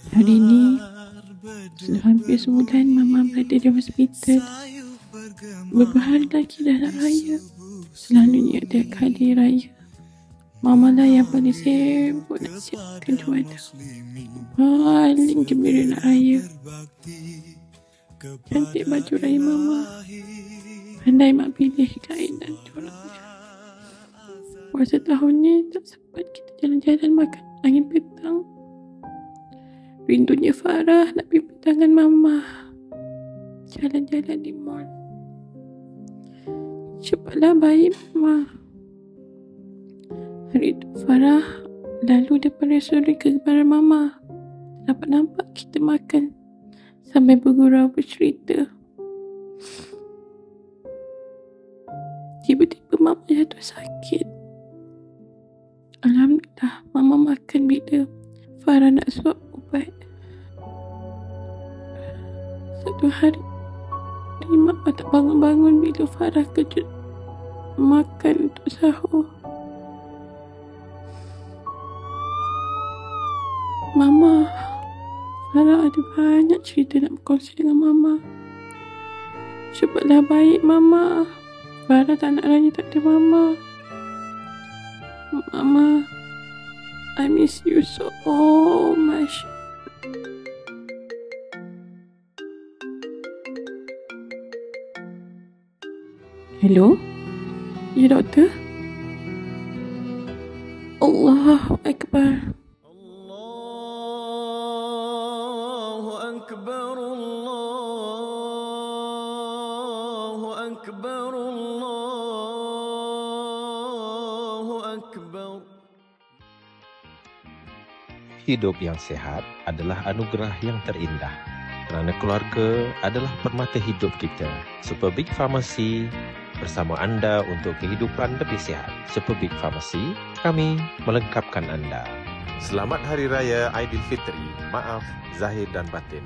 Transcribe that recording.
Hari ni sudah hampir sebulan Mama berada di hospital. Beberapa hari lagi dah nak raya. Selalunya tiap kali raya Mama lah yang paling sibuk nak siapkan jualan. Paling gembira nak raya. Cantik baju raya Mama. Pandai mak pilih kain dan coraknya. Puasa tahun ni tak sempat kita jalan-jalan makan angin petang. Rindunya Farah nak pergi petangan Mama. Jalan-jalan di mall. Cepatlah baik Mama. Hari itu Farah lalu depan restoran kegemaran Mama. Dapat nampak kita makan sambil bergurau bercerita. Tiba-tiba Mama jatuh sakit. Alhamdulillah Mama makan bila Farah nak suap ubat. Satu hari Mama tak bangun-bangun bila Farah kejut makan untuk sahur. Mama, Farah ada banyak cerita nak berkongsi dengan Mama. Cepatlah baik Mama. Farah tak nak raya tak ada Mama. Mama, I miss you so much. Hello? Ya, doktor? Allahu Akbar. Allahu Akbar. Allahu Akbar. Allahu Akbar. Hidup yang sihat adalah anugerah yang terindah. Kerana keluarga adalah permata hidup kita. Super Big Pharmacy bersama anda untuk kehidupan lebih sihat. Super Big Pharmacy, kami melengkapkan anda. Selamat Hari Raya Aidilfitri. Maaf, zahir dan batin.